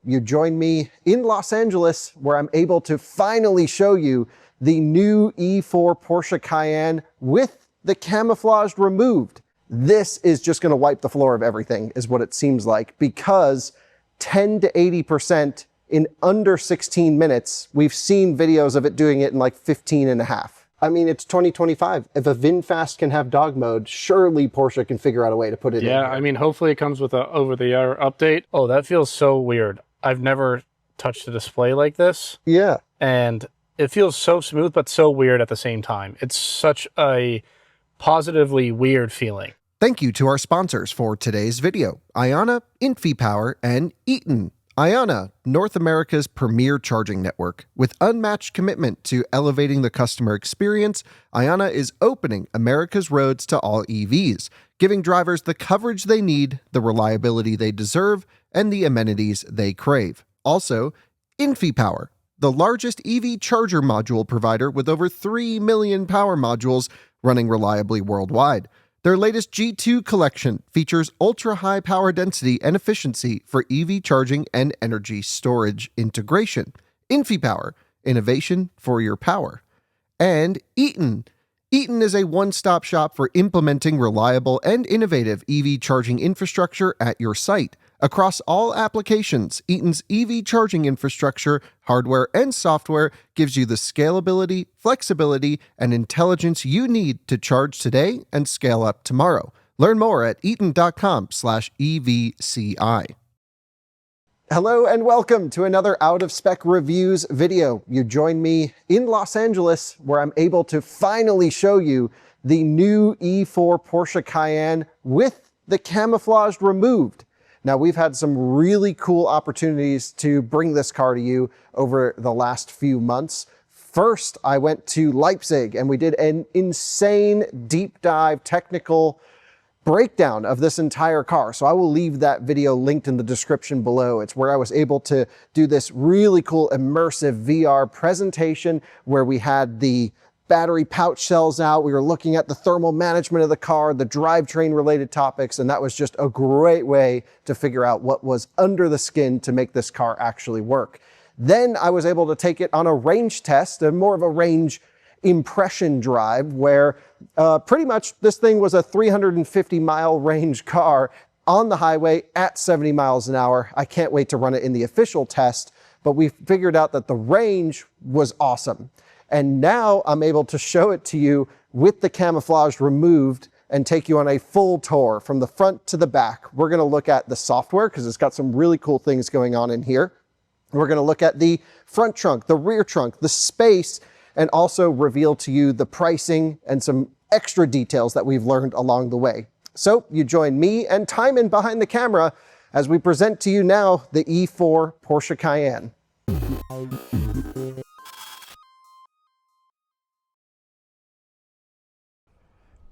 you join me in Los Angeles, where I'm able to finally show you the new E4 Porsche Cayenne with the camouflage removed. This is just going to wipe the floor of everything, is what it seems like, because 10 to 80% in under 16 minutes. We've seen videos of it doing it in like 15 and a half. I mean, it's 2025. If a VinFast can have dog mode, surely Porsche can figure out a way to put it in. Yeah, I mean, hopefully it comes with a over-the-air update. Oh, that feels so weird. I've never touched a display like this. Yeah. And it feels so smooth, but so weird at the same time. It's such a positively weird feeling. Thank you to our sponsors for today's video, Ionna, InfyPower, and Eaton. Ionna, North America's premier charging network. With unmatched commitment to elevating the customer experience, Ionna is opening America's roads to all EVs, giving drivers the coverage they need, the reliability they deserve, and the amenities they crave. Also, InfyPower, the largest EV charger module provider with over 3 million power modules running reliably worldwide. Their latest G2 collection features ultra-high power density and efficiency for EV charging and energy storage integration. InfyPower, innovation for your power. And Eaton. Eaton is a one-stop shop for implementing reliable and innovative EV charging infrastructure at your site. Across all applications, Eaton's EV charging infrastructure, hardware, and software gives you the scalability, flexibility, and intelligence you need to charge today and scale up tomorrow. Learn more at eaton.com/EVCI. Hello and welcome to another Out of Spec Reviews video. You join me in Los Angeles, where I'm able to finally show you the new E4 Porsche Cayenne with the camouflage removed. Now, we've had some really cool opportunities to bring this car to you over the last few months. First, I went to Leipzig and we did an insane deep dive technical breakdown of this entire car. So I will leave that video linked in the description below. It's where I was able to do this really cool immersive VR presentation where we had the battery pouch cells out. We were looking at the thermal management of the car, the drivetrain related topics, and that was just a great way to figure out what was under the skin to make this car actually work. Then I was able to take it on a range test, more of a range impression drive, where pretty much this thing was a 350-mile range car on the highway at 70 miles an hour. I can't wait to run it in the official test, but we figured out that the range was awesome. And now I'm able to show it to you with the camouflage removed and take you on a full tour from the front to the back. We're going to look at the software because it's got some really cool things going on in here. We're going to look at the front trunk, the rear trunk, the space, and also reveal to you the pricing and some extra details that we've learned along the way. So you join me and Tijmen behind the camera as we present to you now the E4 Porsche Cayenne.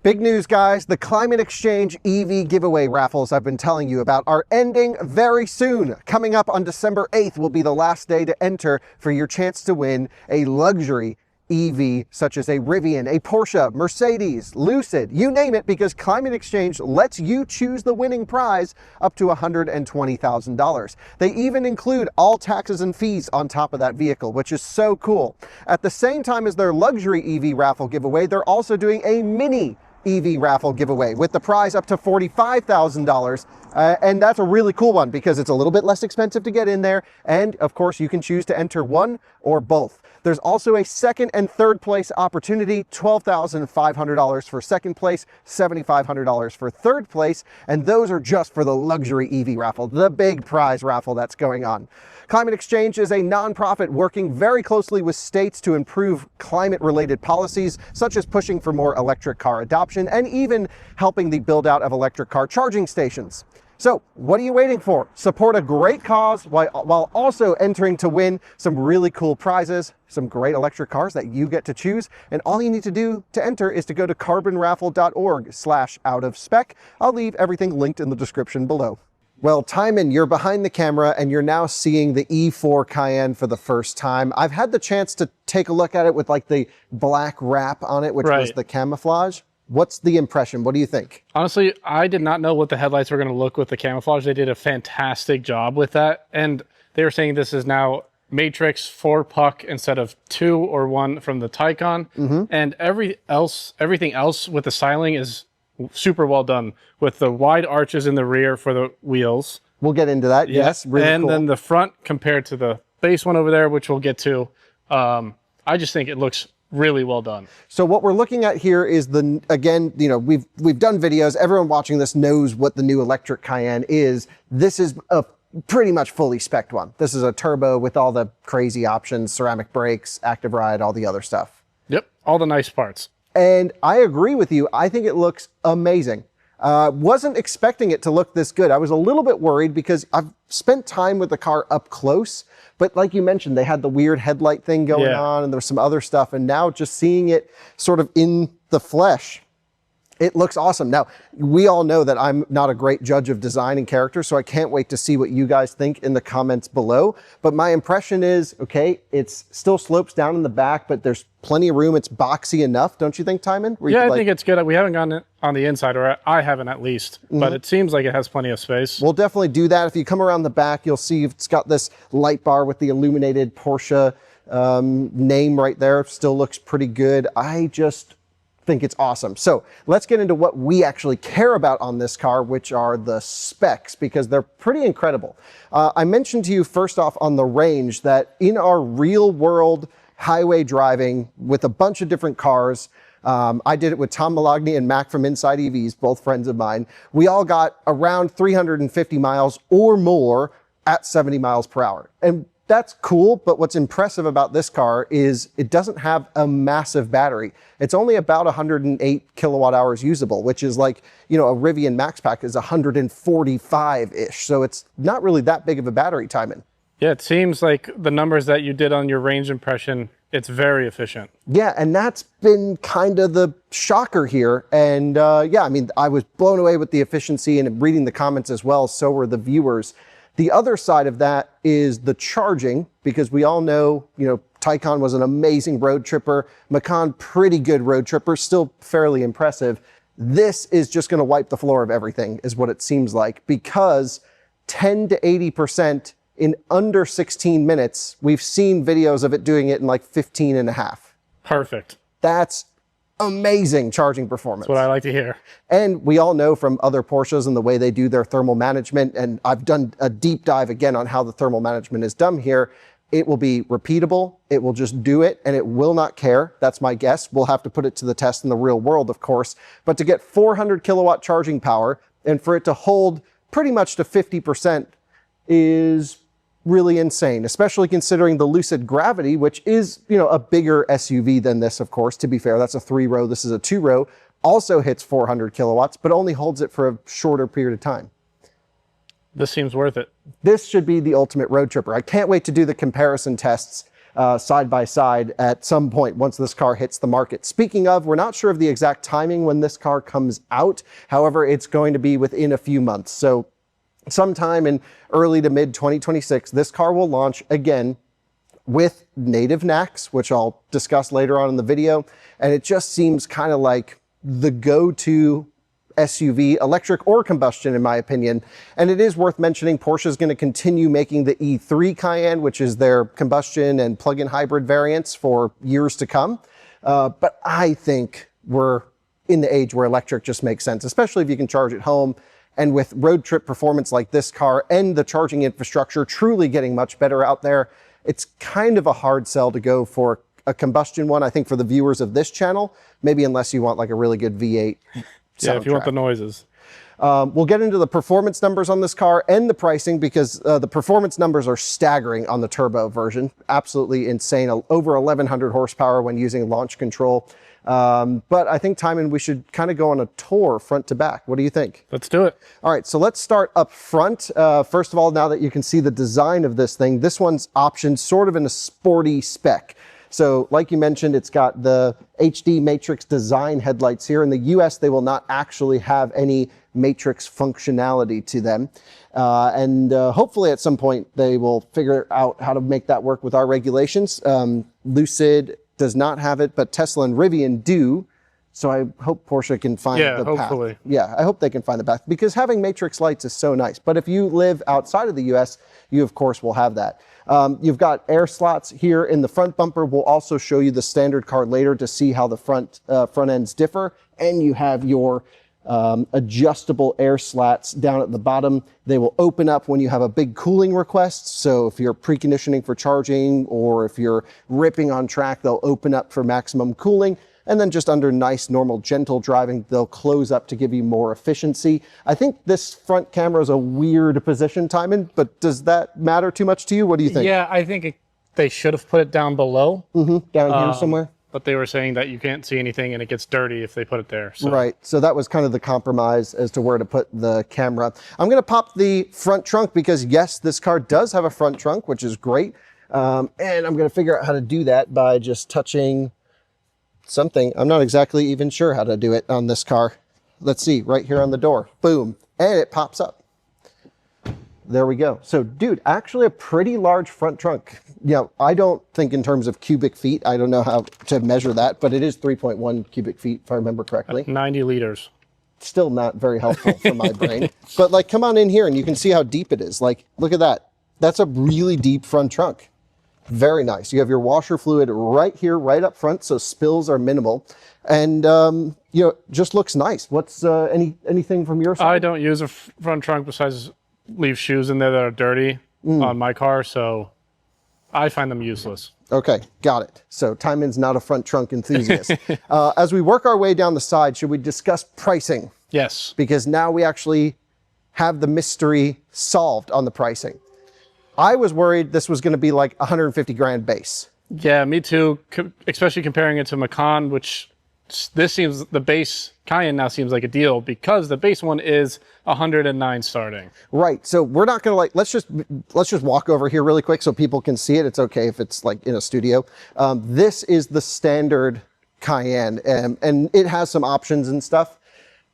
Big news, guys. The Climate Exchange EV giveaway raffles I've been telling you about are ending very soon. Coming up on December 8th will be the last day to enter for your chance to win a luxury EV such as a Rivian, a Porsche, Mercedes, Lucid, you name it, because Climate Exchange lets you choose the winning prize up to $120,000. They even include all taxes and fees on top of that vehicle, which is so cool. At the same time as their luxury EV raffle giveaway, they're also doing a mini EV raffle giveaway with the prize up to $45,000. And that's a really cool one because it's a little bit less expensive to get in there. And of course, you can choose to enter one or both. There's also a second and third place opportunity, $12,500 for second place, $7,500 for third place. And those are just for the luxury EV raffle, the big prize raffle that's going on. Climate Exchange is a nonprofit working very closely with states to improve climate-related policies, such as pushing for more electric car adoption and even helping the build-out of electric car charging stations. So what are you waiting for? Support a great cause while also entering to win some really cool prizes, some great electric cars that you get to choose. And all you need to do to enter is to go to carbonraffle.org/outofspec. I'll leave everything linked in the description below. Well, Tijmen, you're behind the camera and you're now seeing the E4 Cayenne for the first time. I've had the chance to take a look at it with like the black wrap on it, which was the camouflage. What's the impression? What do you think? Honestly, I did not know what the headlights were going to look with the camouflage. They did a fantastic job with that. And they were saying this is now Matrix 4 puck instead of 2 or 1 from the Taycan. And everything else with the styling is super well done, with the wide arches in the rear for the wheels. We'll get into that. Yes, really and cool. then the front compared to the base one over there, which we'll get to. I just think it looks really well done. So what we're looking at here is again, you know, we've done videos. Everyone watching this knows what the new electric Cayenne is. This is a pretty much fully spec'd one. This is a turbo with all the crazy options, ceramic brakes, active ride, all the other stuff. Yep, all the nice parts. And I agree with you. I think it looks amazing. Wasn't expecting it to look this good. I was a little bit worried because I've spent time with the car up close, but like you mentioned, they had the weird headlight thing going on and there was some other stuff. And now just seeing it sort of in the flesh, it looks awesome. Now, we all know that I'm not a great judge of design and character, so I can't wait to see what you guys think in the comments below. But my impression is, okay, it still slopes down in the back, but there's plenty of room. It's boxy enough, don't you think, Tijmen? Yeah, I think it's good. We haven't gotten it on the inside, or I haven't at least, but it seems like it has plenty of space. We'll definitely do that. If you come around the back, you'll see it's got this light bar with the illuminated Porsche name right there. Still looks pretty good. I just think it's awesome. So let's get into what we actually care about on this car, which are the specs, because they're pretty incredible. I mentioned to you first off on the range that in our real world highway driving with a bunch of different cars, I did it with Tom Malogny and Mac from Inside EVs, both friends of mine. We all got around 350 miles or more at 70 miles per hour. And that's cool, but what's impressive about this car is it doesn't have a massive battery. It's only about 108 kilowatt hours usable, which is like, you know, a Rivian Max Pack is 145-ish. So it's not really that big of a battery, Tijmen. Yeah, it seems like the numbers that you did on your range impression, it's very efficient. Yeah, and that's been kind of the shocker here. And yeah, I mean, I was blown away with the efficiency, and reading the comments as well, so were the viewers. The other side of that is the charging, because we all know, you know, Taycan was an amazing road tripper. Macan, pretty good road tripper, still fairly impressive. This is just going to wipe the floor of everything, is what it seems like, because 10 to 80% in under 16 minutes. We've seen videos of it doing it in like 15 and a half. Perfect. That's amazing charging performance. That's what I like to hear. And we all know from other Porsches and the way they do their thermal management, and I've done a deep dive again on how the thermal management is done here. It will be repeatable. It will just do it, and it will not care. That's my guess. We'll have to put it to the test in the real world, of course. But to get 400 kilowatt charging power and for it to hold pretty much to 50% is really insane, especially considering the Lucid Gravity, which is, you know, a bigger SUV than this, of course. To be fair, that's a 3-row. This is a 2-row. Also hits 400 kilowatts, but only holds it for a shorter period of time. This seems worth it. This should be the ultimate road tripper. I can't wait to do the comparison tests side by side at some point once this car hits the market. Speaking of, we're not sure of the exact timing when this car comes out. However, it's going to be within a few months. So sometime in early to mid 2026, this car will launch again with native NACS, which I'll discuss later on in the video. And it just seems kind of like the go-to SUV, electric or combustion, in my opinion. And it is worth mentioning, Porsche is going to continue making the E3 Cayenne, which is their combustion and plug-in hybrid variants, for years to come. But I think we're in the age where electric just makes sense, especially if you can charge at home. And with road trip performance like this car and the charging infrastructure truly getting much better out there, it's kind of a hard sell to go for a combustion one, I think, for the viewers of this channel, maybe unless you want like a really good V8 Yeah, if you want the noises. We'll get into the performance numbers on this car and the pricing, because the performance numbers are staggering on the turbo version. Absolutely insane. Over 1,100 horsepower when using launch control. But I think, Tijmen, we should kind of go on a tour front to back. What do you think? Let's do it. All right, so let's start up front. First of all, now that you can see the design of this thing, this one's optioned sort of in a sporty spec. So like you mentioned, it's got the HD Matrix design headlights here. In the US, they will not actually have any Matrix functionality to them. And hopefully at some point they will figure out how to make that work with our regulations. Lucid does not have it, but Tesla and Rivian do. So I hope Porsche can find the hopefully. path. Yeah, I hope they can find the path, because having matrix lights is so nice. But if you live outside of the US, you of course will have that. You've got air slots here in the front bumper. We'll also show you the standard car later to see how the front ends differ. And you have your adjustable air slats down at the bottom. They will open up when you have a big cooling request. So if you're preconditioning for charging, or if you're ripping on track, they'll open up for maximum cooling. And then just under nice, normal, gentle driving, they'll close up to give you more efficiency. I think this front camera is a weird position, Tijmen, but does that matter too much to you? What do you think? Yeah, I think they should have put it down below. Down here somewhere? But they were saying that you can't see anything and it gets dirty if they put it there. So. Right, so that was kind of the compromise as to where to put the camera. I'm gonna pop the front trunk because yes, this car does have a front trunk, which is great. And I'm gonna figure out how to do that by just touching something. I'm not exactly even sure how to do it on this car. Let's see, right here on the door, boom, and it pops up. There we go. So dude, actually a pretty large front trunk. You know, I don't think in terms of cubic feet. I don't know how to measure that, but it is 3.1 cubic feet if I remember correctly. 90 liters. Still not very helpful for my brain. But like, come on in here and you can see how deep it is. Like, look at that. That's a really deep front trunk. Very nice. You have your washer fluid right here, right up front, so spills are minimal. And, you know, just looks nice. What's anything from your side? I don't use a front trunk besides leave shoes in there that are dirty on my car, so I find them useless. Okay, got it. So Tijmen's not a front trunk enthusiast. As we work our way down the side, should we discuss pricing? Yes. Because now we actually have the mystery solved on the pricing. I was worried this was going to be like 150 grand base. Yeah, me too, especially comparing it to Macan, which this seems, the base Cayenne now seems like a deal because the base one is 109 starting. Right. So we're not going to like, let's just walk over here really quick so people can see it. It's okay if it's like in a studio. This is the standard Cayenne and it has some options and stuff.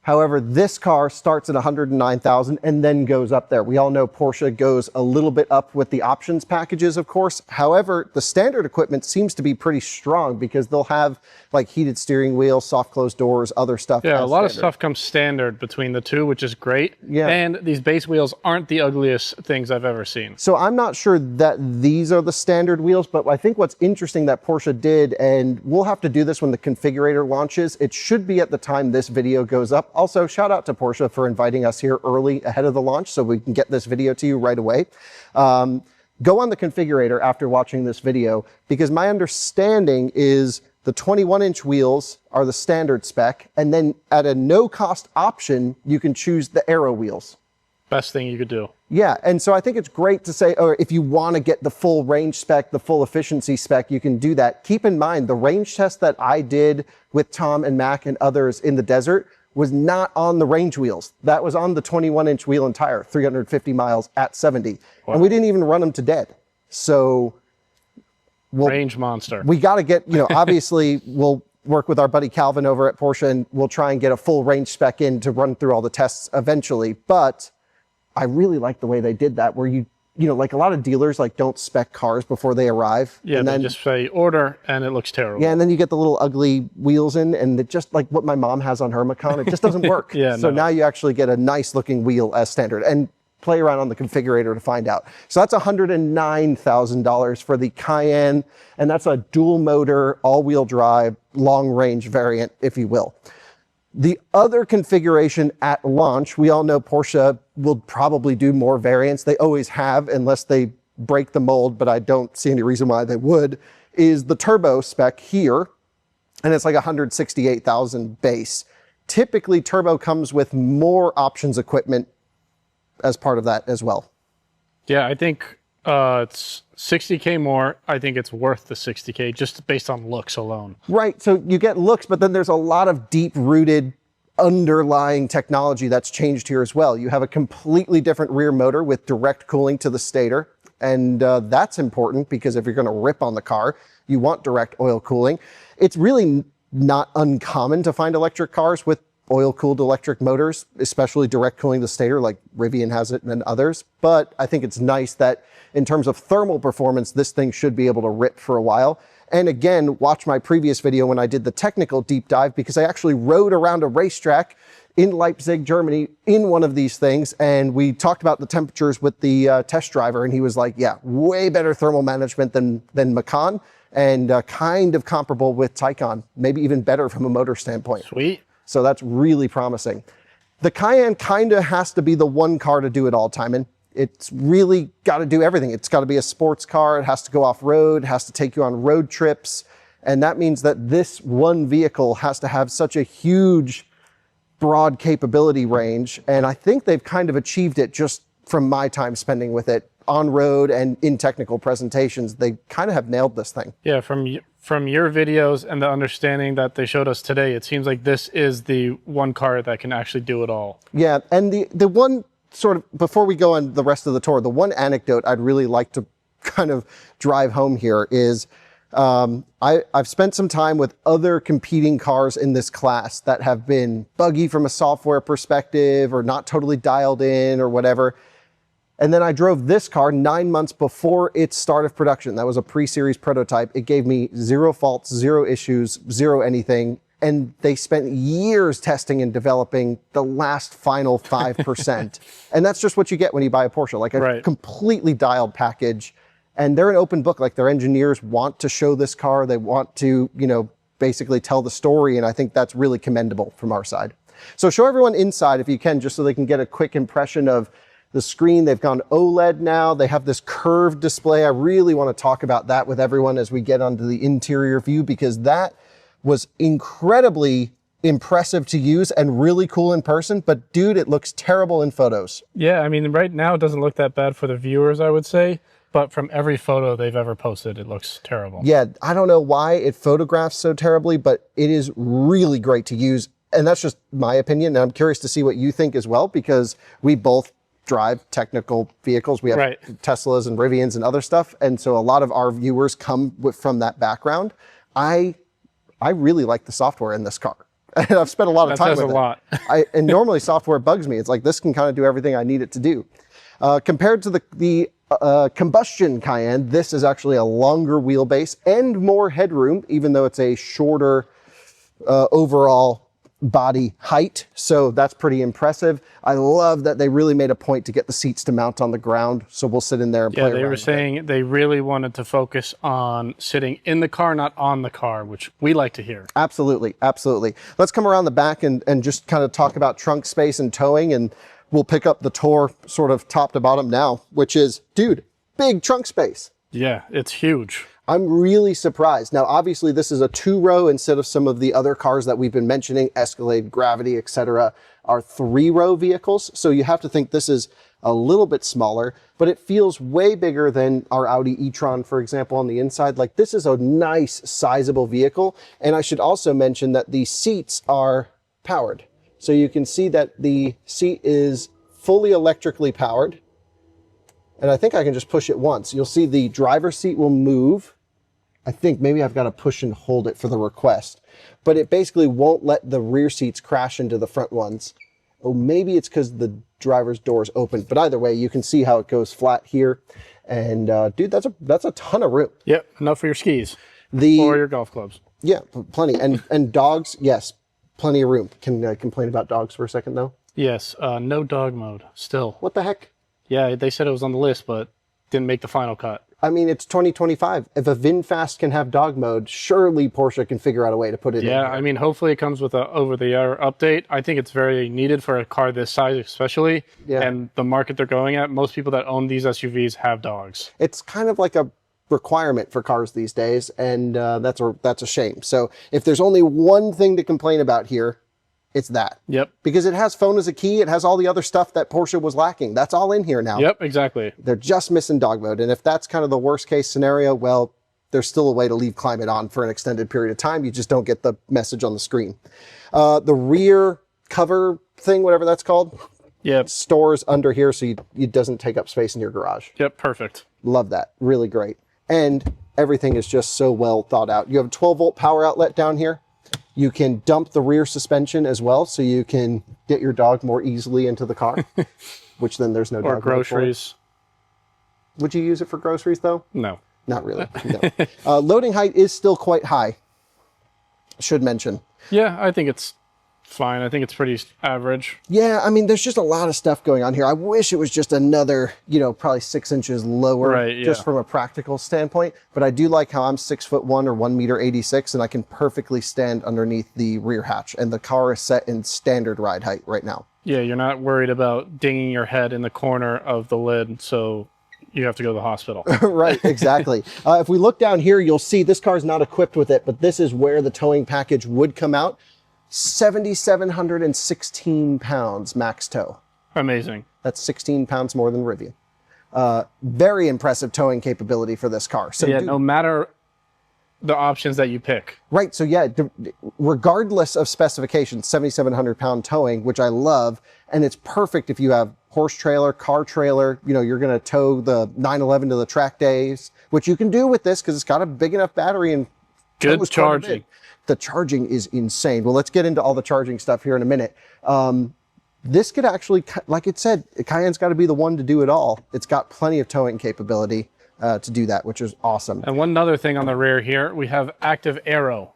However, this car starts at 109,000 and then goes up there. We all know Porsche goes a little bit up with the options packages, of course. However, the standard equipment seems to be pretty strong because they'll have like heated steering wheel, soft closed doors, other stuff. Yeah, a lot of stuff comes standard between the two, which is great. Yeah. And these base wheels aren't the ugliest things I've ever seen. So I'm not sure that these are the standard wheels, but I think what's interesting that Porsche did, and we'll have to do this when the Configurator launches, it should be at the time this video goes up. Also, shout out to Porsche for inviting us here early ahead of the launch so we can get this video to you right away. Go on the Configurator after watching this video, because my understanding is the 21-inch wheels are the standard spec, and then at a no-cost option, you can choose the Aero wheels. Best thing you could do. Yeah, and so I think it's great to say, or if you want to get the full range spec, the full efficiency spec, you can do that. Keep in mind, the range test that I did with Tom and Mac and others in the desert was not on the range wheels. That was on the 21-inch wheel and tire, 350 miles at 70. Wow. And we didn't even run them to dead. So range monster. We got to get, you know, obviously we'll work with our buddy Calvin over at Porsche and we'll try and get a full range spec in to run through all the tests eventually. But I really like the way they did that, where you know, like a lot of dealers like don't spec cars before they arrive. Yeah, and then they just say order and it looks terrible. Yeah, and then you get the little ugly wheels in, and it just like what my mom has on her Macan, it just doesn't work. Yeah, so no. Now you actually get a nice looking wheel as standard, and play around on the Configurator to find out. So that's $109,000 for the Cayenne, and that's a dual motor, all-wheel drive, long range variant, if you will. The other configuration at launch, we all know Porsche will probably do more variants. They always have, unless they break the mold, but I don't see any reason why they would, is the turbo spec here. And it's like 168,000 base. Typically, turbo comes with more options equipment as part of that as well. Yeah, I think it's 60K more. I think it's worth the 60K just based on looks alone. Right, so you get looks, but then there's a lot of deep-rooted underlying technology that's changed here as well. You have a completely different rear motor with direct cooling to the stator, and that's important because if you're going to rip on the car, you want direct oil cooling. It's really not uncommon to find electric cars with oil-cooled electric motors, especially direct cooling the stator like Rivian has it and others. But I think it's nice that in terms of thermal performance, this thing should be able to rip for a while. And again, watch my previous video when I did the technical deep dive, because I actually rode around a racetrack in Leipzig, Germany, in one of these things. And we talked about the temperatures with the test driver, and he was like, yeah, way better thermal management than Macan, and kind of comparable with Taycan, maybe even better from a motor standpoint. Sweet. So that's really promising. The Cayenne kind of has to be the one car to do it all, Tijmen. It's really got to do everything. It's got to be a sports car. It has to go off-road, has to take you on road trips. And that means that this one vehicle has to have such a huge, broad capability range. And I think they've kind of achieved it just from my time spending with it on road and in technical presentations. They kind of have nailed this thing. Yeah, from your videos and the understanding that they showed us today, it seems like this is the one car that can actually do it all. Yeah, and the one sort of, before we go on the rest of the tour, the one anecdote I'd really like to kind of drive home here is I've spent some time with other competing cars in this class that have been buggy from a software perspective or not totally dialed in or whatever. And then I drove this car 9 months before its start of production. That was a pre-series prototype. It gave me 0 faults, 0 issues, 0 anything. And they spent years testing and developing the last final 5%. And that's just what you get when you buy a Porsche, like a completely dialed package. And they're an open book. Like, their engineers want to show this car. They want to, you know, basically tell the story. And I think that's really commendable from our side. So show everyone inside if you can, just so they can get a quick impression of the screen. They've gone OLED now. They have this curved display. I really want to talk about that with everyone as we get onto the interior view, because that was incredibly impressive to use and really cool in person. But dude, it looks terrible in photos. Yeah, I mean, right now it doesn't look that bad for the viewers, I would say. But from every photo they've ever posted, it looks terrible. Yeah, I don't know why it photographs so terribly, but it is really great to use. And that's just my opinion. And I'm curious to see what you think as well, because we both drive technical vehicles. We have Teslas and Rivians and other stuff. And so a lot of our viewers come from that background. I really like the software in this car. And I've spent a lot of time with it. That says a lot. And normally software bugs me. It's like, this can kind of do everything I need it to do. Compared to the combustion Cayenne, this is actually a longer wheelbase and more headroom, even though it's a shorter overall body height. So that's pretty impressive. I love that they really made a point to get the seats to mount on the ground. So we'll sit in there and play around. Yeah, they were saying they really wanted to focus on sitting in the car, not on the car, which we like to hear. Absolutely, absolutely. Let's come around the back and just kind of talk about trunk space and towing, and we'll pick up the tour sort of top to bottom now, which is, dude, big trunk space. Yeah, it's huge. I'm really surprised. Now, obviously, this is a 2-row instead of some of the other cars that we've been mentioning, Escalade, Gravity, etc., are 3-row vehicles. So you have to think this is a little bit smaller, but it feels way bigger than our Audi e-tron, for example, on the inside. Like, this is a nice, sizable vehicle. And I should also mention that the seats are powered. So you can see that the seat is fully electrically powered. And I think I can just push it once. You'll see the driver's seat will move. I think maybe I've got to push and hold it for the request. But it basically won't let the rear seats crash into the front ones. Oh, maybe it's because the driver's door is open. But either way, you can see how it goes flat here. And dude, that's a ton of room. Yep, enough for your skis or your golf clubs. Yeah, plenty. And dogs, yes, plenty of room. Can I complain about dogs for a second, though? Yes, no dog mode still. What the heck? Yeah, they said it was on the list, but didn't make the final cut. I mean, it's 2025. If a VinFast can have dog mode, surely Porsche can figure out a way to put it in. Yeah, I mean, hopefully it comes with a over-the-air update. I think it's very needed for a car this size, especially. Yeah. And the market they're going at, most people that own these SUVs have dogs. It's kind of like a requirement for cars these days, and that's a shame. So if there's only one thing to complain about here, it's that. Yep. Because it has phone as a key. It has all the other stuff that Porsche was lacking. That's all in here now. Yep, exactly. They're just missing dog mode. And if that's kind of the worst case scenario, well, there's still a way to leave climate on for an extended period of time. You just don't get the message on the screen. The rear cover thing, whatever that's called, stores under here so it doesn't take up space in your garage. Yep, perfect. Love that. Really great. And everything is just so well thought out. You have a 12-volt power outlet down here. You can dump the rear suspension as well, so you can get your dog more easily into the car, which then there's no dog. Or groceries. Would you use it for groceries, though? No. Not really, no. Loading height is still quite high, should mention. Yeah, I think it's fine. I think it's pretty average. Yeah, I mean, there's just a lot of stuff going on here. I wish it was just another, probably 6 inches lower, right, yeah. just from a practical standpoint. But I do like how I'm 6'1" or 1.86 m, and I can perfectly stand underneath the rear hatch. And the car is set in standard ride height right now. Yeah, you're not worried about dinging your head in the corner of the lid, so you have to go to the hospital. Right, exactly. If we look down here, you'll see this car is not equipped with it, but this is where the towing package would come out. 7,716 pounds max tow. Amazing. That's 16 pounds more than Rivian. Very impressive towing capability for this car. So yeah, no matter the options that you pick. Right, so yeah, regardless of specifications, 7,700 pound towing, which I love, and it's perfect if you have horse trailer, car trailer, you're gonna tow the 911 to the track days, which you can do with this because it's got a big enough battery and good charging. The charging is insane. Well, let's get into all the charging stuff here in a minute. This could actually, like it said, Cayenne's got to be the one to do it all. It's got plenty of towing capability to do that, which is awesome. And one other thing on the rear here, we have active aero.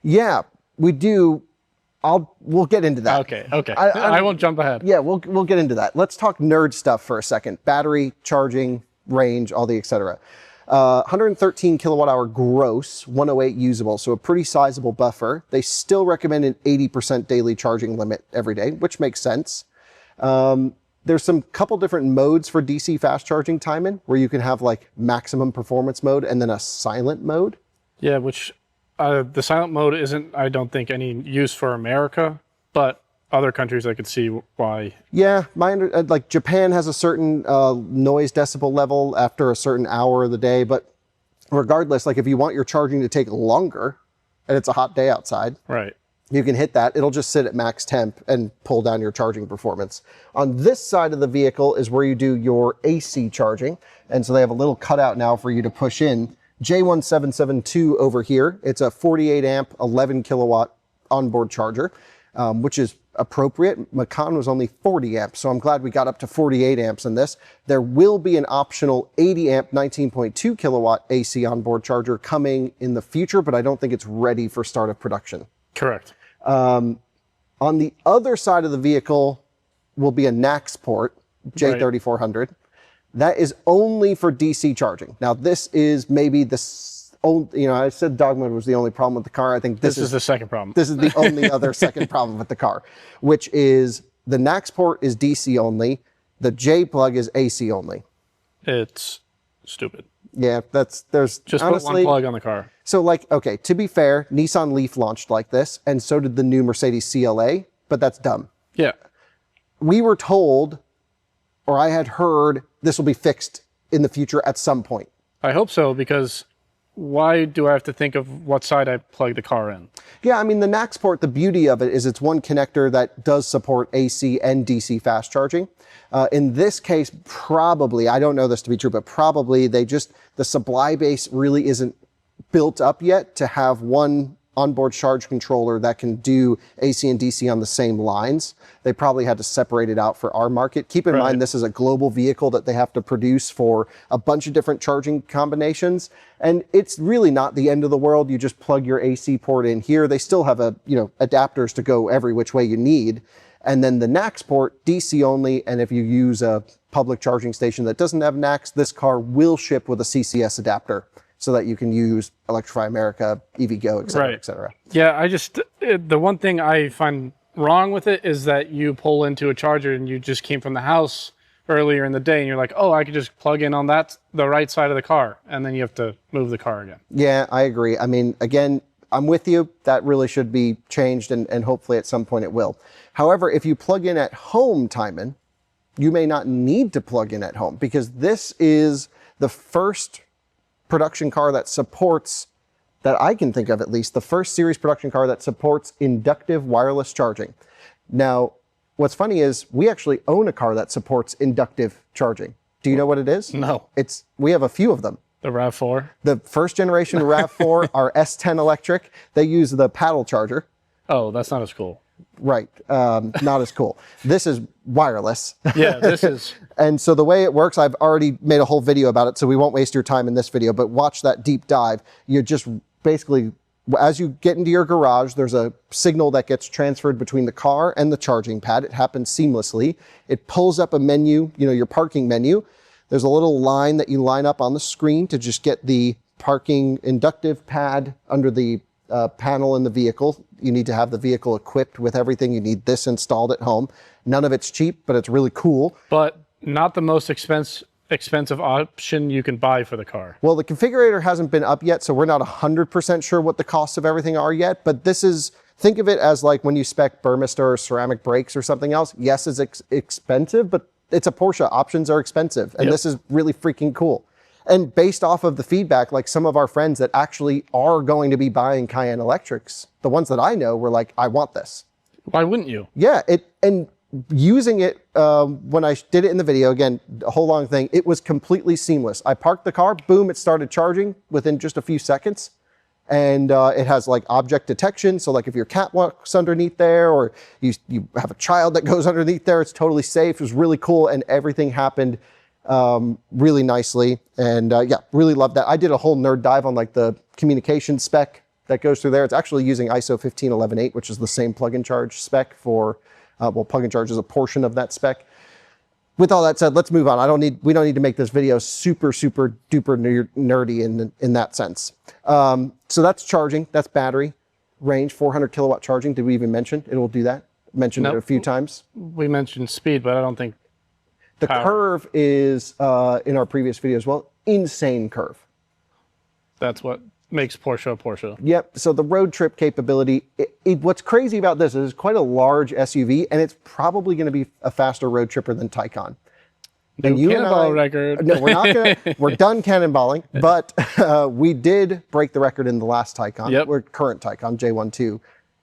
Yeah, we do. We'll get into that. Okay. I won't jump ahead. Yeah, we'll get into that. Let's talk nerd stuff for a second. Battery, charging, range, all the et cetera. 113 kilowatt hour gross, 108 usable, so a pretty sizable buffer. They still recommend an 80% daily charging limit every day, which makes sense. There's some couple different modes for DC fast charging, Tijmen, where you can have like maximum performance mode and then a silent mode. Yeah, which the silent mode isn't, I don't think, any use for America, but other countries I could see why. Yeah, like Japan has a certain noise decibel level after a certain hour of the day, but regardless, like if you want your charging to take longer and it's a hot day outside, right, you can hit that. It'll just sit at max temp and pull down your charging performance. On this side of the vehicle is where you do your AC charging, and so they have a little cutout now for you to push in. J1772 over here. It's a 48 amp, 11 kilowatt onboard charger, which is appropriate. Macan was only 40 amps, so I'm glad we got up to 48 amps in this. There will be an optional 80 amp, 19.2 kilowatt AC onboard charger coming in the future, but I don't think it's ready for start of production. Correct. On the other side of the vehicle will be a NACS port, J3400. Right. That is only for DC charging. Now, this is maybe I said dog mode was the only problem with the car. I think this is the second problem. This is the only other second problem with the car, which is the NACS port is DC only. The J plug is AC only. It's stupid. Yeah, there's just honestly, put one plug on the car. So okay, to be fair, Nissan Leaf launched like this, and so did the new Mercedes CLA, but that's dumb. Yeah. We were told, or I had heard, this will be fixed in the future at some point. I hope so, because why do I have to think of what side I plug the car in? Yeah, I mean, the NACS port, the beauty of it is it's one connector that does support AC and DC fast charging. In this case, probably, I don't know this to be true, but probably the supply base really isn't built up yet to have one onboard charge controller that can do AC and DC on the same lines. They probably had to separate it out for our market. Keep in mind, this is a global vehicle that they have to produce for a bunch of different charging combinations. And it's really not the end of the world. You just plug your AC port in here. They still have adapters to go every which way you need. And then the NACS port, DC only. And if you use a public charging station that doesn't have NACS, this car will ship with a CCS adapter, so that you can use Electrify America, EVgo, et cetera, et cetera. Yeah, the one thing I find wrong with it is that you pull into a charger and you just came from the house earlier in the day and you're like, oh, I could just plug in on the right side of the car, and then you have to move the car again. Yeah, I agree. I mean, again, I'm with you. That really should be changed, and hopefully at some point it will. However, if you plug in at home, Tijmen, you may not need to plug in at home, because this is the first production car that supports, that I can think of at least, the first series production car that supports inductive wireless charging. Now, what's funny is we actually own a car that supports inductive charging. Do you know what it is? No. We have a few of them. The RAV4. The first generation RAV4 are S10 electric. They use the paddle charger. Oh, that's not as cool. Right. Not as cool. This is wireless. Yeah, this is. And so the way it works, I've already made a whole video about it, so we won't waste your time in this video, but watch that deep dive. You're just basically, as you get into your garage, there's a signal that gets transferred between the car and the charging pad. It happens seamlessly. It pulls up a menu, your parking menu. There's a little line that you line up on the screen to just get the parking inductive pad under the panel in the vehicle. You need to have the vehicle equipped with everything. You need this installed at home. None of it's cheap, but it's really cool. But not the most expensive option you can buy for the car. Well, the configurator hasn't been up yet, so we're not 100% sure what the costs of everything are yet, but this is, think of it as like when you spec Burmester or ceramic brakes or something else. Yes, it's expensive, but it's a Porsche. Options are expensive, and this is really freaking cool. And based off of the feedback, like some of our friends that actually are going to be buying Cayenne electrics, the ones that I know were like, I want this. Why wouldn't you? Yeah, and using it, when I did it in the video, again, a whole long thing, it was completely seamless. I parked the car, boom, it started charging within just a few seconds. And it has like object detection. So like if your cat walks underneath there, or you have a child that goes underneath there, it's totally safe. It was really cool. And everything happened really nicely. And yeah, really loved that. I did a whole nerd dive on like the communication spec that goes through there. It's actually using ISO 15118, which is the same plug-in charge spec for, well, plug-in charge is a portion of that spec. With all that said, let's move on. We don't need to make this video super, super duper nerdy in that sense. So that's charging, that's battery, range, 400 kilowatt charging. Did we even mention it will do that? Mentioned it a few times. We mentioned speed, but I don't think the curve is, in our previous video as well, insane curve. That's what makes Porsche a Porsche. Yep, so the road trip capability, what's crazy about this is it's quite a large SUV, and it's probably going to be a faster road tripper than Taycan. And you cannonball record. No, we're not gonna, we're done cannonballing, but we did break the record in the last Taycan. Yep. We're current Taycan, J12.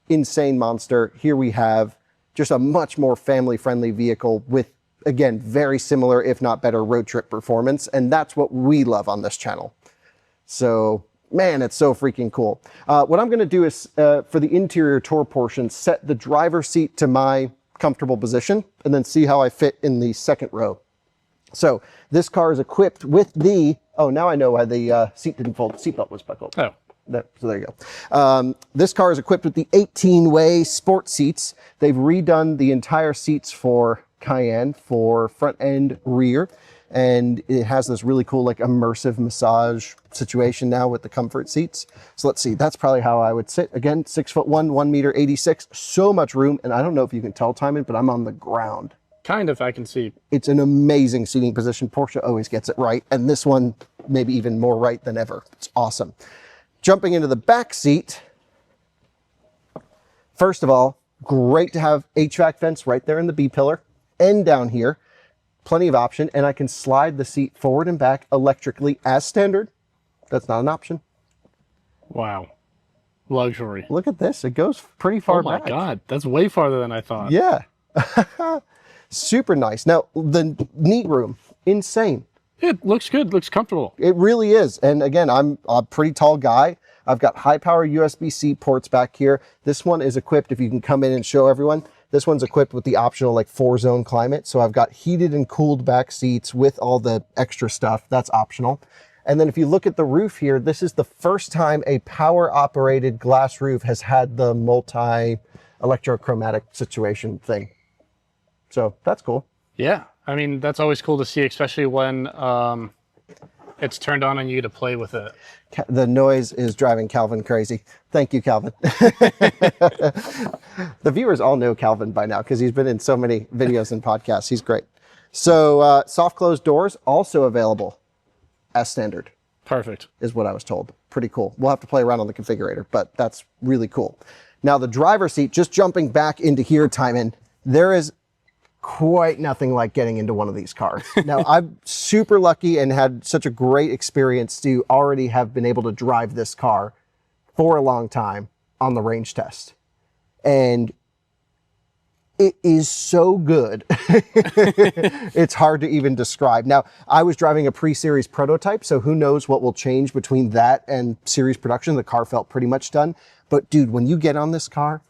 Insane monster. Here we have just a much more family-friendly vehicle with, again, very similar, if not better, road trip performance, and that's what we love on this channel. So, man, it's so freaking cool. What I'm gonna do is, for the interior tour portion, set the driver's seat to my comfortable position, and then see how I fit in the second row. So this car is equipped with the, oh, now I know why the seat didn't fold, seatbelt was buckled. Oh. So there you go. This car is equipped with the 18-way sport seats. They've redone the entire seats for Cayenne for front and rear. And it has this really cool, like, immersive massage situation now with the comfort seats. So let's see, that's probably how I would sit. Again, 6'1", 1m86, so much room. And I don't know if you can tell, Tijmen, but I'm on the ground. Kind of, I can see. It's an amazing seating position. Porsche always gets it right. And this one, maybe even more right than ever. It's awesome. Jumping into the back seat. First of all, great to have HVAC vents right there in the B pillar and down here. Plenty of option. And I can slide the seat forward and back electrically as standard. That's not an option. Wow. Luxury. Look at this. It goes pretty far back. Oh my God. That's way farther than I thought. Yeah. Super nice. Now, the neat room, insane. It looks good. Looks comfortable. It really is. And again, I'm a pretty tall guy. I've got high power USB-C ports back here. This one is equipped, if you can come in and show everyone, this one's equipped with the optional like 4-zone climate. So I've got heated and cooled back seats with all the extra stuff. That's optional. And then if you look at the roof here, this is the first time a power operated glass roof has had the multi electrochromatic situation thing. So that's cool. Yeah. I mean, that's always cool to see, especially when it's turned on and you get to play with it. The noise is driving Calvin crazy. Thank you, Calvin. The viewers all know Calvin by now because he's been in so many videos and podcasts. He's great. So soft closed doors also available as standard. Perfect. Is what I was told. Pretty cool. We'll have to play around on the configurator, but that's really cool. Now the driver's seat, just jumping back into here, Tijmen, there is quite nothing like getting into one of these cars. Now, I'm super lucky and had such a great experience to already have been able to drive this car for a long time on the range test. And It is so good. It's hard to even describe. Now, I was driving a pre-series prototype, so who knows what will change between that and series production. The car felt pretty much done. But dude, when you get in this car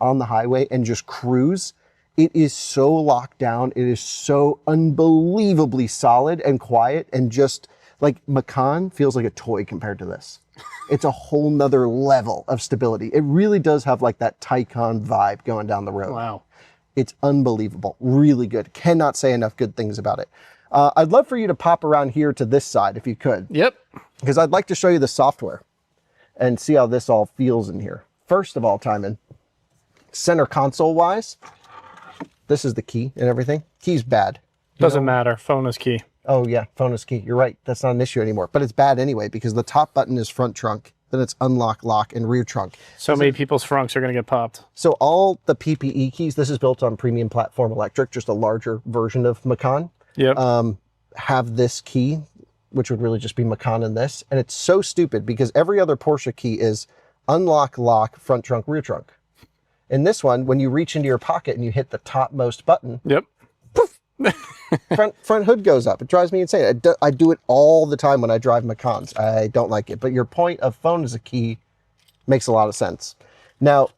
on the highway and just cruise, it is so locked down. It is so unbelievably solid and quiet, and just like Macan feels like a toy compared to this. It's a whole nother level of stability. It really does have like that Taycan vibe going down the road. Wow. It's unbelievable. Really good. Cannot say enough good things about it. I'd love for you to pop around here to this side if you could. Yep. Because I'd like to show you the software and see how this all feels in here. First of all, Tijmen, center console wise, this is the key and everything. Key's bad. Doesn't matter. Phone is key. Oh yeah, phone is key. You're right. That's not an issue anymore. But it's bad anyway because the top button is front trunk, then it's unlock, lock, and rear trunk. So many people's frunks are going to get popped. So all the PPE keys, this is built on premium platform electric, just a larger version of Macan. Yep. Have this key, which would really just be Macan in this. And it's so stupid because every other Porsche key is unlock, lock, front trunk, rear trunk. In this one, when you reach into your pocket and you hit the topmost button, Yep. front hood goes up. It drives me insane. I do it all the time when I drive Macans. I don't like it. But your point of phone as a key makes a lot of sense. Now,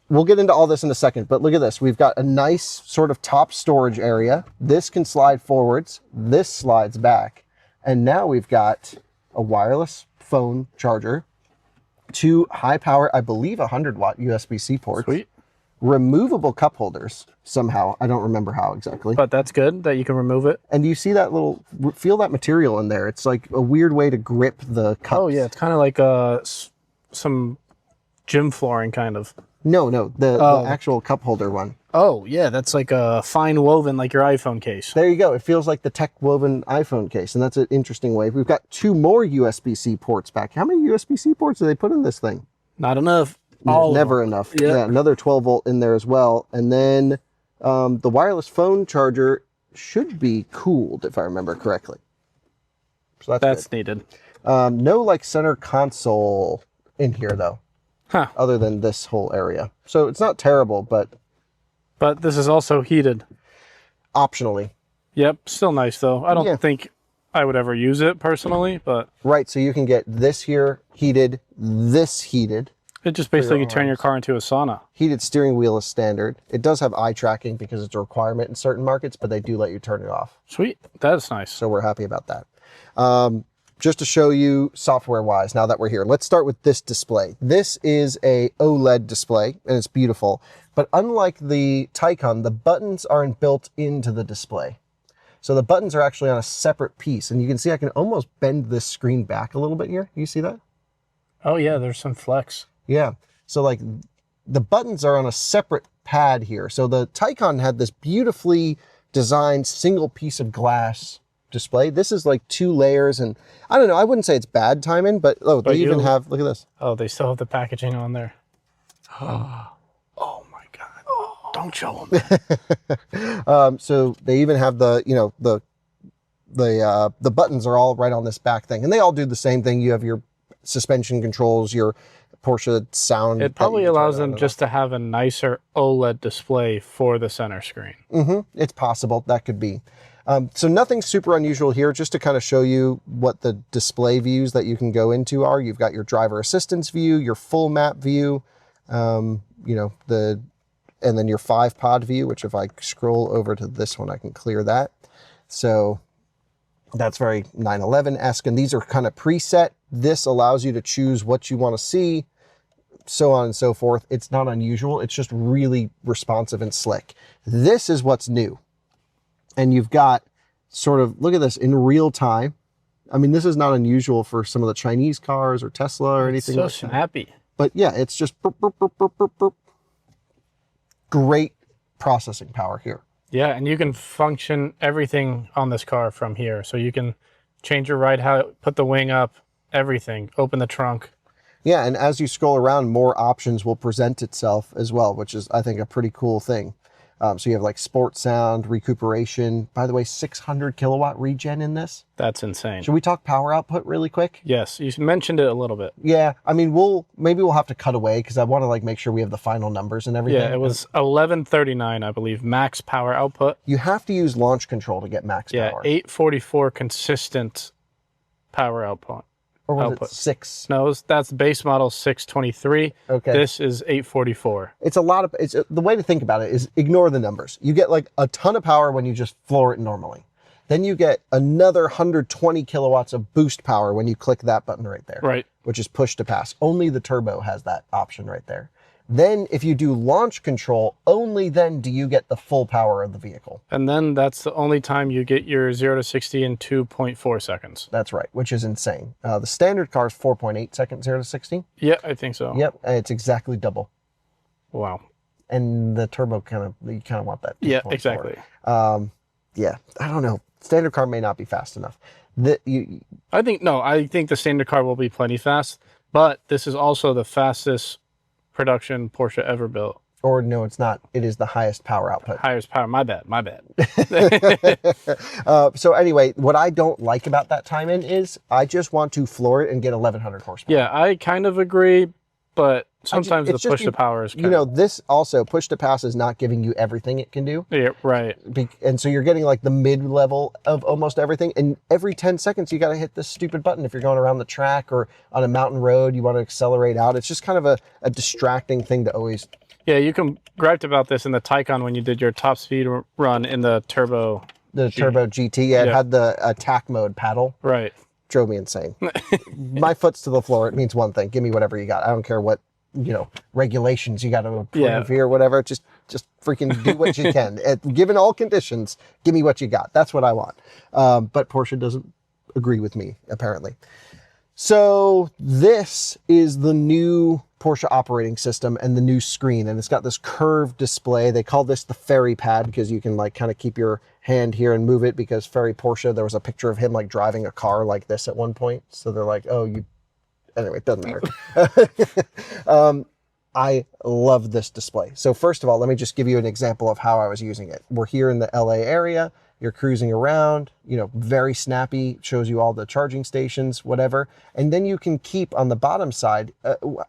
we'll get into all this in a second, but look at this. We've got a nice sort of top storage area. This can slide forwards. This slides back. And now we've got a wireless phone charger, 2 high power, I believe 100-watt USB-C ports. Sweet. Removable cup holders somehow. I don't remember how exactly. But that's good that you can remove it. And you see that feel that material in there. It's like a weird way to grip the cups. Oh, yeah. It's kind of like some gym flooring kind of. No, the actual cup holder one. Oh, yeah. That's like a fine woven, like your iPhone case. There you go. It feels like the tech woven iPhone case. And that's an interesting way. We've got 2 more USB-C ports back. How many USB-C ports do they put in this thing? Not enough. Never enough. Yep. Yeah, another 12 volt in there as well. And then the wireless phone charger should be cooled, if I remember correctly. So that's needed. No like center console in here though, other than this whole area. So it's not terrible, but this is also heated. Optionally. Yep, still nice though. I don't think I would ever use it personally, but right. So you can get this here heated, this heated. It just basically turn your car into a sauna. Heated steering wheel is standard. It does have eye tracking because it's a requirement in certain markets, but they do let you turn it off. Sweet. That's nice. So we're happy about that. Just to show you software-wise, now that we're here, let's start with this display. This is a OLED display, and it's beautiful. But unlike the Taycan, the buttons aren't built into the display. So the buttons are actually on a separate piece. And you can see I can almost bend this screen back a little bit here. You see that? Oh, yeah, there's some flex. Yeah. So like the buttons are on a separate pad here. So the Taycan had this beautifully designed single piece of glass display. This is like 2 layers, and I don't know, I wouldn't say it's bad timing, but they even have, look at this. Oh, they still have the packaging on there. Oh my God. Oh, don't show them. So they even have the, you know, the buttons are all right on this back thing, and they all do the same thing. You have your suspension controls, your Porsche sound. It probably allows them just to have a nicer OLED display for the center screen. It's possible. That could be. So nothing super unusual here, just to kind of show you what the display views that you can go into are. You've got your driver assistance view, your full map view, you know, and then your 5-pod view, which if I scroll over to this one, I can clear that. So that's very 911-esque, and these are kind of preset. This allows you to choose what you want to see, so on and so forth. It's not unusual. It's just really responsive and slick. This is what's new. And you've got sort of, look at this, in real time. I mean, this is not unusual for some of the Chinese cars or Tesla or anything like that. So snappy. But yeah, it's just burp, burp, burp, burp, burp, burp. Great processing power here. Yeah, and you can function everything on this car from here. So you can change your ride height, put the wing up, everything, open the trunk. Yeah, and as you scroll around, more options will present itself as well, which is, I think, a pretty cool thing. So you have like sport sound, recuperation. By the way, 600 kilowatt regen in this. That's insane. Should we talk power output really quick? Yes, you mentioned it a little bit. Yeah, I mean, maybe we'll have to cut away because I want to like make sure we have the final numbers and everything. Yeah, it was 1139, I believe, max power output. You have to use launch control to get max power. 844 consistent power output. Or was it 6? No, that's base model 623. Okay. This is 844. It's a lot of, the way to think about it is ignore the numbers. You get like a ton of power when you just floor it normally. Then you get another 120 kilowatts of boost power when you click that button right there. Right. Which is push to pass. Only the turbo has that option right there. Then if you do launch control, only then do you get the full power of the vehicle. And then that's the only time you get your 0 to 60 in 2.4 seconds. That's right, which is insane. The standard car is 4.8 seconds 0 to 60. Yeah, I think so. Yep, and it's exactly double. Wow. And the turbo you kind of want that. Yeah, exactly. Yeah, I don't know. Standard car may not be fast enough. I think the standard car will be plenty fast, but this is also the fastest production Porsche ever built. Or no, it's not. It is the highest power output. Highest power. My bad. So anyway, what I don't like about that Tijmen is I just want to floor it and get 1100 horsepower. Yeah, I kind of agree, but sometimes the push to power is this also push to pass is not giving you everything it can do. Yeah, right. And so you're getting like the mid level of almost everything. And every 10 seconds, you got to hit this stupid button. If you're going around the track or on a mountain road, you want to accelerate out. It's just kind of a distracting thing to always. Yeah, you can griped about this in the Taycan when you did your top speed run in the turbo. The turbo GT, yeah, it had the attack mode paddle. Right. Drove me insane. My foot's to the floor. It means one thing. Give me whatever you got. I don't care what, regulations you got to approve here, whatever. Just freaking do what you can. Given all conditions, give me what you got. That's what I want. But Porsche doesn't agree with me, apparently. So this is the new Porsche operating system and the new screen, and it's got this curved display. They call this the ferry pad because you can like kind of keep your hand here and move it, because Ferry Porsche, there was a picture of him like driving a car like this at one point. So they're like, oh, anyway, it doesn't matter. I love this display. So first of all, let me just give you an example of how I was using it. We're here in the LA area. You're cruising around, very snappy, shows you all the charging stations, whatever. And then you can keep on the bottom side,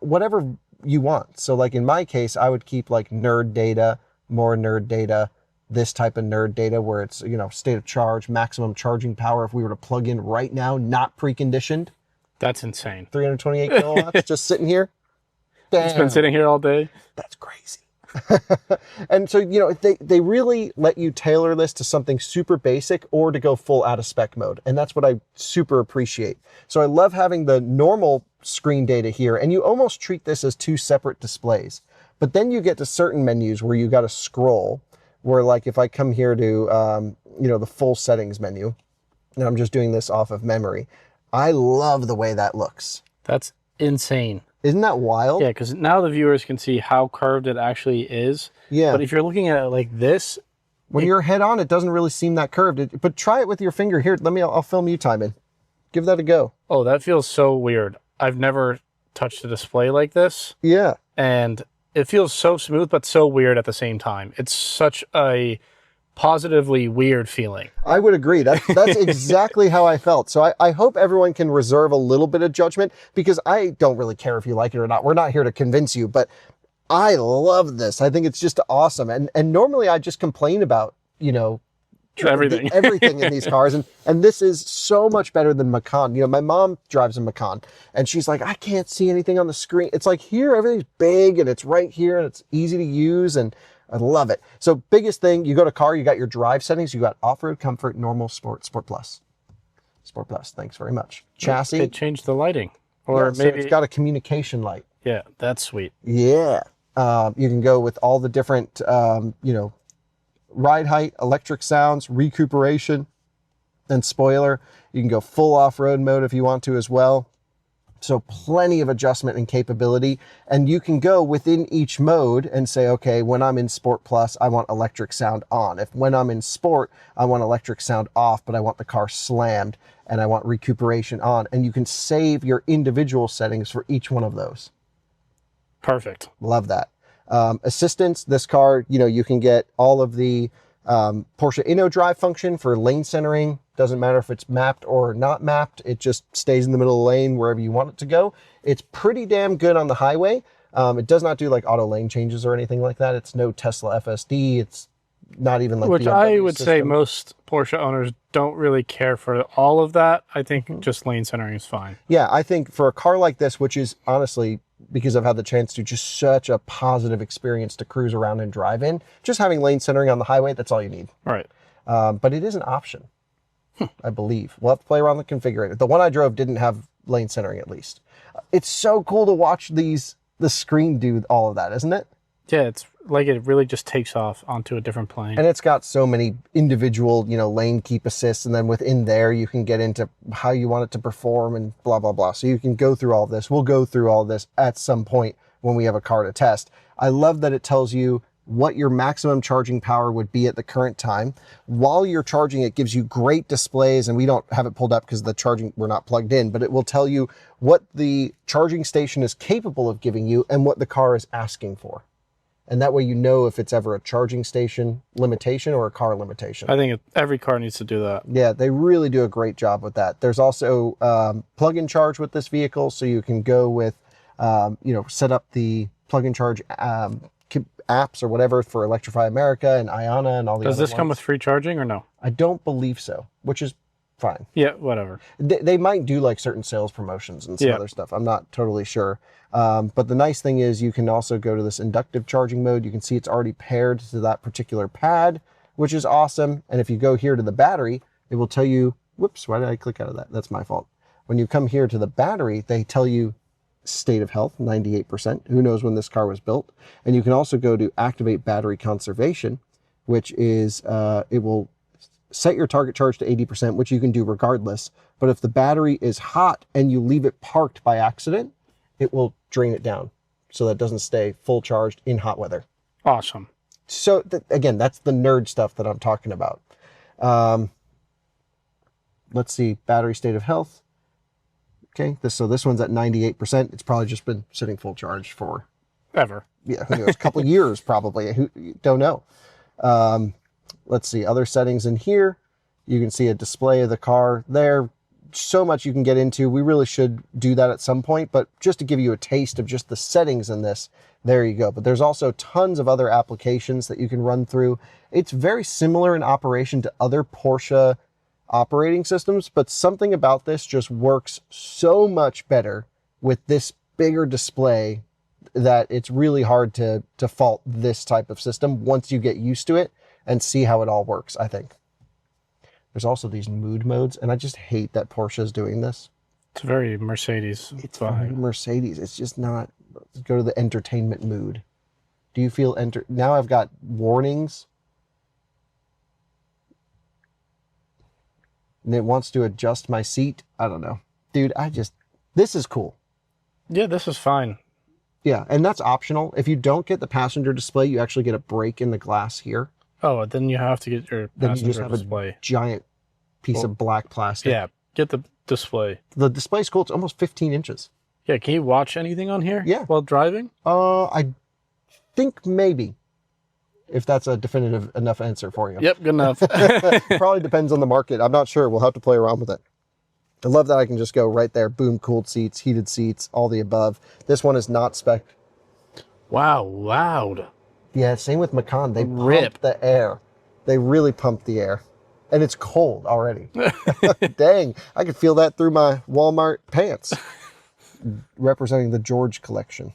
whatever you want. So like in my case, I would keep like nerd data, more nerd data, this type of nerd data where it's, state of charge, maximum charging power. If we were to plug in right now, not preconditioned. That's insane. 328 kilowatts just sitting here. Damn. It's been sitting here all day. That's crazy. And so, they really let you tailor this to something super basic or to go full out of spec mode. And that's what I super appreciate. So I love having the normal screen data here, and you almost treat this as two separate displays. But then you get to certain menus where you got to scroll, where like if I come here to, the full settings menu, and I'm just doing this off of memory, I love the way that looks. That's insane. Isn't that wild? Yeah, because now the viewers can see how curved it actually is. Yeah. But if you're looking at it like this, when you're head on, it doesn't really seem that curved. But try it with your finger here. I'll film you, Tijmen. Give that a go. Oh, that feels so weird. I've never touched a display like this. Yeah. And it feels so smooth, but so weird at the same time. It's such a positively weird feeling. I would agree. That's exactly how I felt. So I hope everyone can reserve a little bit of judgment, because I don't really care if you like it or not. We're not here to convince you, but I love this. I think it's just awesome. And normally I just complain about, everything in these cars. And this is so much better than Macan. My mom drives a Macan and she's like, I can't see anything on the screen. It's like here, everything's big and it's right here and it's easy to use. And I love it. So biggest thing, you go to car, you got your drive settings, you got off-road, comfort, normal, sport, sport plus. Sport plus, thanks very much. Chassis. It changed the lighting. Or so maybe it's got a communication light. Yeah, that's sweet. Yeah. You can go with all the different, ride height, electric sounds, recuperation, and spoiler. You can go full off-road mode if you want to as well. So plenty of adjustment and capability. And you can go within each mode and say, okay, when I'm in Sport Plus, I want electric sound on. When I'm in Sport, I want electric sound off, but I want the car slammed and I want recuperation on. And you can save your individual settings for each one of those. Perfect. Love that. Assistance, this car, you can get all of the Porsche InnoDrive function for lane centering. Doesn't matter if it's mapped or not mapped. It just stays in the middle of the lane wherever you want it to go. It's pretty damn good on the highway. It does not do like auto lane changes or anything like that. It's no Tesla FSD. It's not even like which BMW I would say most Porsche owners don't really care for all of that. I think just lane centering is fine. Yeah, I think for a car like this, which is honestly, because I've had the chance to, just such a positive experience to cruise around and drive in, just having lane centering on the highway, that's all you need. Right. But it is an option, I believe. We'll have to play around the configurator. The one I drove didn't have lane centering, at least. It's so cool to watch the screen do all of that, isn't it? Yeah, it's like it really just takes off onto a different plane. And it's got so many individual, lane keep assists, and then within there you can get into how you want it to perform and blah, blah, blah. So you can go through all this. We'll go through all this at some point when we have a car to test. I love that it tells you what your maximum charging power would be at the current time. While you're charging, it gives you great displays, and we don't have it pulled up because we're not plugged in, but it will tell you what the charging station is capable of giving you and what the car is asking for. And that way you know if it's ever a charging station limitation or a car limitation. I think every car needs to do that. Yeah, they really do a great job with that. There's also plug-in charge with this vehicle, so you can go with, set up the plug-in charge apps or whatever for Electrify America and Ionna and all the other Does this ones. come with free charging or no? I don't believe so, which is fine. Yeah, whatever. They might do like certain sales promotions and some other stuff. I'm not totally sure. But the nice thing is you can also go to this inductive charging mode. You can see it's already paired to that particular pad, which is awesome. And if you go here to the battery, it will tell you, whoops, why did I click out of that? That's my fault. When you come here to the battery, they tell you state of health, 98%. Who knows when this car was built? And you can also go to activate battery conservation, which is, it will set your target charge to 80%, which you can do regardless. But if the battery is hot and you leave it parked by accident, it will drain it down so that it doesn't stay full charged in hot weather. Awesome. So again, that's the nerd stuff that I'm talking about. Let's see, battery state of health. Okay, this one's at 98%. It's probably just been sitting full charge for Ever. Yeah, who knows, a couple years probably. Don't know. Let's see, other settings in here. You can see a display of the car there. So much you can get into. We really should do that at some point, but just to give you a taste of just the settings in this, there you go. But there's also tons of other applications that you can run through. It's very similar in operation to other Porsche operating systems, but something about this just works so much better with this bigger display that it's really hard to fault this type of system once you get used to it and see how it all works, I think. There's also these mood modes, and I just hate that Porsche is doing this. It's very Mercedes. It's very Mercedes. It's just not. Let's go to the entertainment mood. Do you feel now I've got warnings. And it wants to adjust my seat. I don't know. Dude, this is cool. Yeah, this is fine. Yeah, and that's optional. If you don't get the passenger display, you actually get a break in the glass here. Oh, then you have to get your Then you just passenger have display. a giant piece of black plastic. Yeah, get the display. The display's cool. It's almost 15 inches. Yeah, can you watch anything on here? Yeah. While driving? I think maybe. If that's a definitive enough answer for you. Yep, good enough. Probably depends on the market. I'm not sure. We'll have to play around with it. I love that I can just go right there. Boom, cooled seats, heated seats, all the above. This one is not spec. Wow, loud. Yeah, same with Macan. They Rip. pump the air. They really pump the air. And it's cold already. Dang, I could feel that through my Walmart pants. Representing the George collection.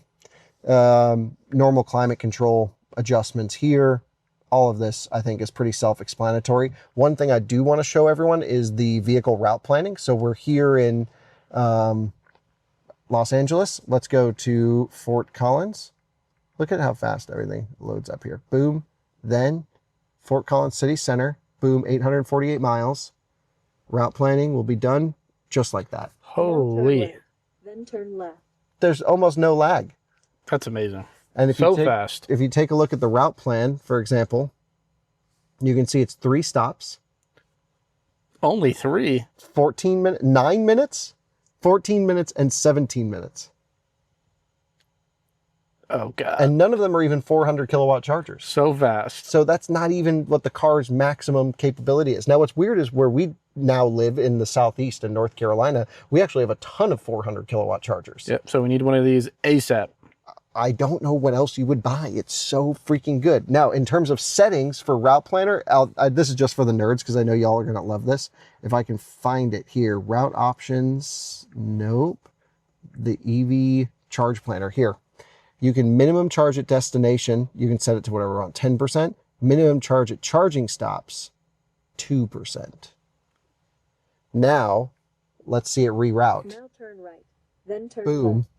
Normal climate control adjustments here. All of this, I think, is pretty self-explanatory. One thing I do want to show everyone is the vehicle route planning. So we're here in Los Angeles. Let's go to Fort Collins. Look at how fast everything loads up here. Boom. Then Fort Collins City Center. Boom, 848 miles. Route planning will be done just like that. Holy. Then turn left. There's almost no lag. That's amazing. And if So fast. If you take a look at the route plan, for example, you can see it's 3 stops. Only 3? 9 minutes, 14 minutes, and 17 minutes. Oh god. And none of them are even 400 kilowatt chargers. So vast. So that's not even what the car's maximum capability is. Now, what's weird is where we now live in the Southeast in North Carolina, we actually have a ton of 400 kilowatt chargers. Yep. So we need one of these ASAP. I don't know what else you would buy. It's so freaking good. Now, in terms of settings for Route Planner, this is just for the nerds because I know y'all are going to love this. If I can find it here, route options, nope. The EV charge planner here. You can minimum charge at destination. You can set it to whatever you want, 10%. Minimum charge at charging stops, 2%. Now, let's see it reroute. Now turn right, then turn Boom. left.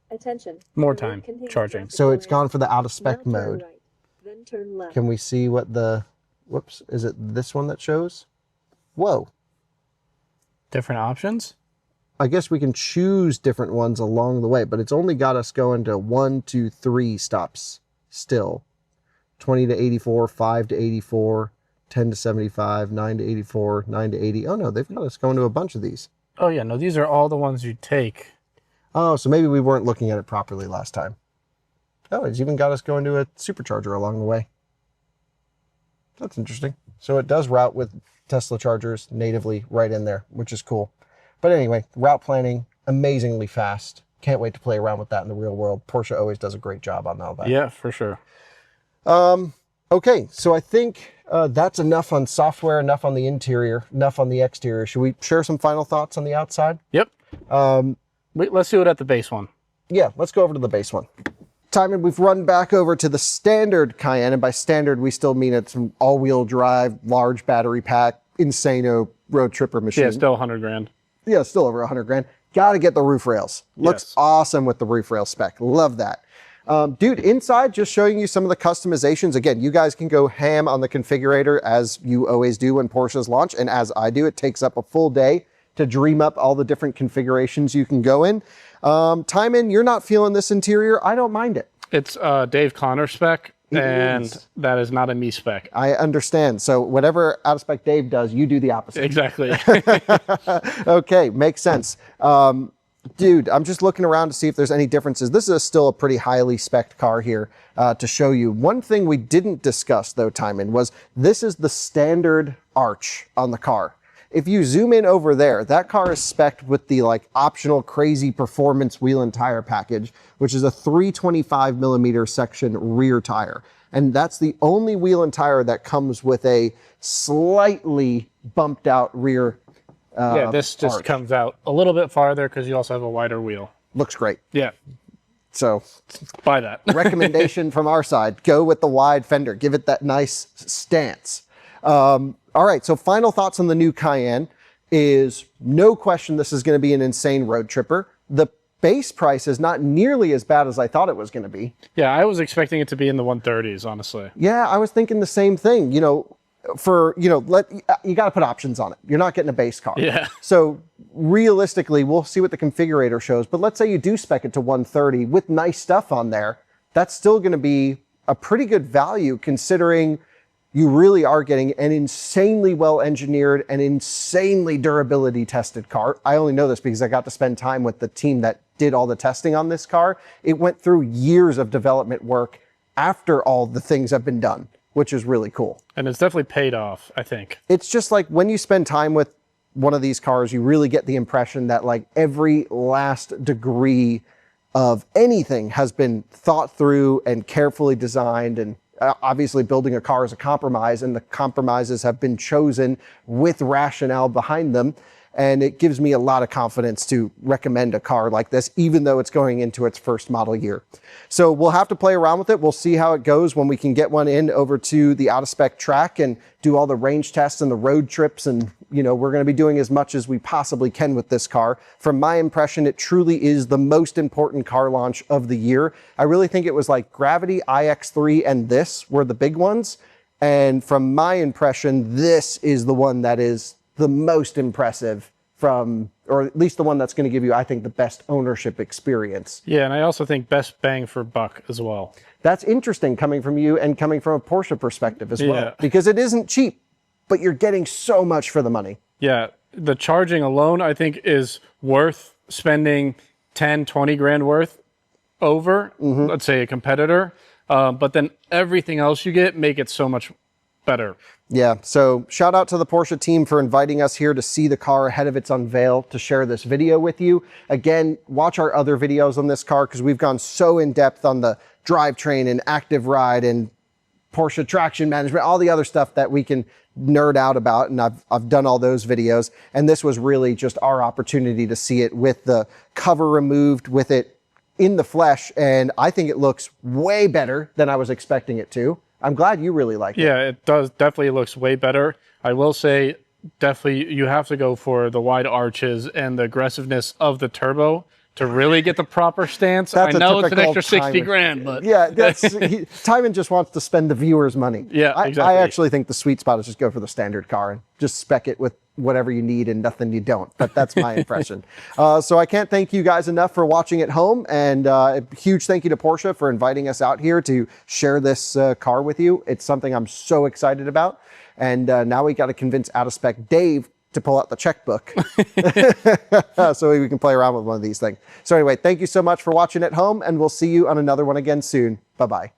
Attention. More the route time contains charging. traffic So it's areas. gone for the out of spec Now turn mode. right, then turn left. Can we see what the, whoops, is it this one that shows? Whoa. Different options? I guess we can choose different ones along the way, but it's only got us going to 1, 2, 3 stops still. 20 to 84, 5 to 84, 10 to 75, 9 to 84, 9 to 80. Oh no, they've got us going to a bunch of these. Oh yeah, no, these are all the ones you take. Oh, so maybe we weren't looking at it properly last time. Oh, it's even got us going to a supercharger along the way. That's interesting. So it does route with Tesla chargers natively right in there, which is cool. But anyway, route planning, amazingly fast. Can't wait to play around with that in the real world. Porsche always does a great job on all that. Yeah, for sure. Okay, so I think that's enough on software, enough on the interior, enough on the exterior. Should we share some final thoughts on the outside? Yep. Let's do it at the base one. Yeah, let's go over to the base one. Tijmen, we've run back over to the standard Cayenne, and by standard, we still mean it's an all-wheel drive, large battery pack, insano road tripper machine. Yeah, still 100 grand. Yeah, still over 100 grand. Got to get the roof rails. Looks Yes. awesome with the roof rail spec. Love that. Dude, inside, just showing you some of the customizations. Again, you guys can go ham on the configurator as you always do when Porsches launch, and as I do. It takes up a full day to dream up all the different configurations you can go in. Tijmen, you're not feeling this interior. I don't mind it. It's Dave Connor spec, It and is. that is not a me spec. I understand. So whatever out of spec Dave does, you do the opposite. Exactly. Okay, makes sense. Dude, I'm just looking around to see if there's any differences. This is still a pretty highly spec'd car here to show you. One thing we didn't discuss though, Tijmen, was this is the standard arch on the car. If you zoom in over there, that car is spec'd with the like optional crazy performance wheel and tire package, which is a 325 millimeter section rear tire. And that's the only wheel and tire that comes with a slightly bumped out rear Yeah, this just arch. comes out a little bit farther because you also have a wider wheel. Looks great. Yeah, So buy that. recommendation from our side, go with the wide fender. Give it that nice stance. All right, so final thoughts on the new Cayenne is no question this is going to be an insane road tripper. The base price is not nearly as bad as I thought it was going to be. Yeah, I was expecting it to be in the 130s, honestly. Yeah, I was thinking the same thing. You know, you got to put options on it. You're not getting a base car. Yeah. So realistically, we'll see what the configurator shows. But let's say you do spec it to 130 with nice stuff on there. That's still going to be a pretty good value considering you really are getting an insanely well-engineered and insanely durability tested car. I only know this because I got to spend time with the team that did all the testing on this car. It went through years of development work after all the things have been done, which is really cool. And it's definitely paid off, I think. It's just like when you spend time with one of these cars, you really get the impression that like every last degree of anything has been thought through and carefully designed. And obviously building a car is a compromise, and the compromises have been chosen with rationale behind them. And it gives me a lot of confidence to recommend a car like this, even though it's going into its first model year. So we'll have to play around with it. We'll see how it goes when we can get one in over to the out of spec track and do all the range tests and the road trips. And, you know, we're going to be doing as much as we possibly can with this car. From my impression, it truly is the most important car launch of the year. I really think it was like Gravity, iX3, and this were the big ones. And from my impression, this is the one that is the most impressive from, or at least the one that's going to give you, I think, the best ownership experience. Yeah, and I also think best bang for buck as well. That's interesting coming from you and coming from a Porsche perspective as well, Yeah. because it isn't cheap, but you're getting so much for the money. Yeah, the charging alone, I think, is worth spending 10, 20 grand worth over, let's say, a competitor, but then everything else you get make it so much better. Yeah, so shout out to the Porsche team for inviting us here to see the car ahead of its unveil to share this video with you. Again, watch our other videos on this car because we've gone so in depth on the drivetrain and active ride and Porsche traction management, all the other stuff that we can nerd out about, and I've done all those videos. And this was really just our opportunity to see it with the cover removed, with it in the flesh, and I think it looks way better than I was expecting it to. I'm glad you really like it. Yeah, it does. Definitely looks way better. I will say, definitely, you have to go for the wide arches and the aggressiveness of the turbo to really get the proper stance. That's I know a it's an extra typical 60 Tijmen. grand, but Yeah, Tijmen just wants to spend the viewers' money. Yeah, exactly. I actually think the sweet spot is just go for the standard car and just spec it with whatever you need and nothing you don't. But that's my impression. So I can't thank you guys enough for watching at home, and a huge thank you to Porsche for inviting us out here to share this car with you. It's something I'm so excited about. And now we got to convince out of spec Dave to pull out the checkbook so we can play around with one of these things. So anyway, thank you so much for watching at home, and we'll see you on another one again soon. Bye-bye.